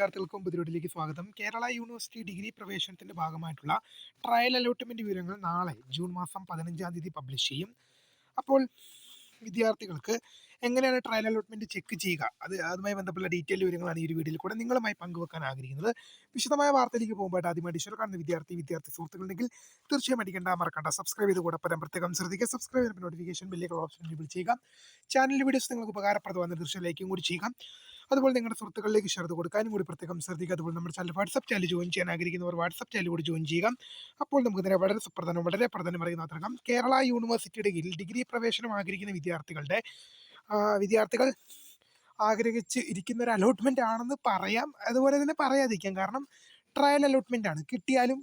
വിദ്യാർത്ഥികൾക്കും പുതിയൊടിലേക്ക് സ്വാഗതം. Kerala university degree പ്രവേശനത്തിന്റെ ഭാഗമായിട്ടുള്ള ട്രയൽ അലോട്ട്മെന്റ് വിവരങ്ങൾ നാളെ ജൂൺ മാസം 15-ാം തീയതി പബ്ലിഷ് ചെയ്യും. അപ്പോൾ വിദ്യാർത്ഥികൾക്ക് എങ്ങനെയാണ് ട്രയൽ അലോട്ട്മെന്റ് ചെക്ക് ചെയ്യുക, അതുമായി ബന്ധപ്പെട്ട ഡീറ്റെയിൽ വിവരങ്ങളാണ് ഈ ഒരു വീഡിയോയിൽ കൂടെ നിങ്ങളുമായി പങ്കുവെക്കാൻ ആഗ്രഹിക്കുന്നത്. വിശദമായ വാർത്തയിലേക്ക് പോകുമ്പോൾ ആദ്യമായിട്ട് ഈശ്വർ കാണുന്ന വിദ്യാർത്ഥി സുഹൃത്തുക്കളുണ്ടെങ്കിൽ തീർച്ചയായും മറക്കണ്ട സബ്സ്ക്രൈബ് ചെയ്ത് കൂടെ പ്രത്യേകം ശ്രദ്ധിക്കുക. സബ്സ്ക്രൈബ് ചെയ്ത നോട്ടിഫിക്കേഷൻ ബെല്ലിലുള്ള ഓപ്ഷൻ എനേബിൾ ചെയ്യുക. ചാനൽ വീഡിയോസ് നിങ്ങൾക്ക് ഉപകാരപ്രദമായ തീർച്ചയായും ലൈക്കും കൂടി ചെയ്യുക. അതുപോലെ നിങ്ങളുടെ സുഹൃത്തുക്കളിലേക്ക് ഷെയർ ചെയ്ത് കൊടുക്കാനും കൂടി പ്രത്യേകം ശ്രദ്ധിക്കുക. അതുപോലെ നമ്മുടെ ചാനൽ വാട്സ്ആപ്പ് ചാനൽ ജോയിൻ ചെയ്യാൻ ആഗ്രഹിക്കുന്നവർ വാട്സ്ആപ്പ് ചാനൽ കൂടി ജോയിൻ ചെയ്യുക. അപ്പോൾ നമുക്ക് ഇതിനെ വളരെ പ്രധാനമായി നോക്കാം. കേരള യൂണിവേഴ്സിറ്റിയുടെ കീഴിൽ ഡിഗ്രി പ്രവേശനം ആഗ്രഹിക്കുന്ന വിദ്യാർത്ഥികൾ ആഗ്രഹിച്ച് ഇരിക്കുന്ന ഒരു അലോട്ട്മെന്റ് ആണെന്ന് പറയാം, അതുപോലെ തന്നെ പറയാതിരിക്കാം. കാരണം ട്രയൽ അലോട്ട്മെന്റ് ആണ്. കിട്ടിയാലും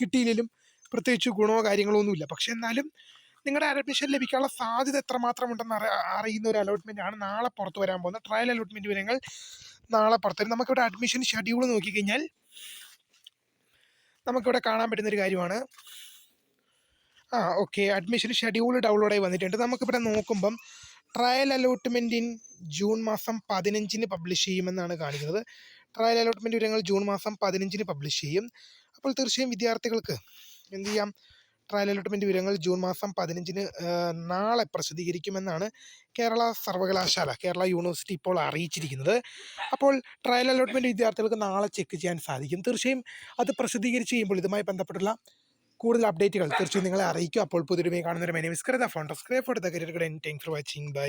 കിട്ടിയില്ലെങ്കിലും പ്രത്യേകിച്ച് ഗുണമോ കാര്യങ്ങളോ ഒന്നുമില്ല. പക്ഷെ എന്നാലും നിങ്ങളുടെ അഡ്മിഷൻ ലഭിക്കാനുള്ള സാധ്യത എത്രമാത്രം ഉണ്ടെന്ന് അറിയുന്ന ഒരു അലോട്ട്മെന്റ് ആണ് നാളെ പുറത്തു വരാൻ പോകുന്ന ട്രയൽ അലോട്ട്മെന്റ് വിവരങ്ങൾ നാളെ പുറത്തു വരും. നമുക്കിവിടെ അഡ്മിഷൻ ഷെഡ്യൂൾ നോക്കിക്കഴിഞ്ഞാൽ നമുക്കിവിടെ കാണാൻ പറ്റുന്നൊരു കാര്യമാണ്. ഓക്കെ, അഡ്മിഷൻ ഷെഡ്യൂൾ ഡൗൺലോഡായി വന്നിട്ടുണ്ട്. നമുക്കിവിടെ നോക്കുമ്പം ട്രയൽ അലോട്ട്മെന്റ് ജൂൺ മാസം 15-ന് പബ്ലിഷ് ചെയ്യുമെന്നാണ് കാണിക്കുന്നത്. ട്രയൽ അലോട്ട്മെന്റ് വിവരങ്ങൾ ജൂൺ മാസം 15-ന് പബ്ലിഷ് ചെയ്യും. അപ്പോൾ തീർച്ചയായും വിദ്യാർത്ഥികൾക്ക് എന്ത് ചെയ്യാം, ട്രയൽ അലോട്ട്മെന്റ് വിവരങ്ങൾ ജൂൺ മാസം 15-ന് നാളെ പ്രസിദ്ധീകരിക്കുമെന്നാണ് കേരള യൂണിവേഴ്സിറ്റി ഇപ്പോൾ അറിയിച്ചിരിക്കുന്നത്. അപ്പോൾ ട്രയൽ അലോട്ട്മെന്റ് വിദ്യാർത്ഥികൾക്ക് നാളെ ചെക്ക് ചെയ്യാൻ സാധിക്കും. തീർച്ചയായും അത് പ്രസിദ്ധീകരിച്ച് കഴിയുമ്പോൾ ഇതുമായി ബന്ധപ്പെട്ടുള്ള കൂടുതൽ അപ്ഡേറ്റുകൾ തീർച്ചയായും നിങ്ങളെ അറിയിക്കും. അപ്പോൾ പുതിയൊരു കാണുന്നൊരു my name is Krita for the career guide. Thanks for watching. By.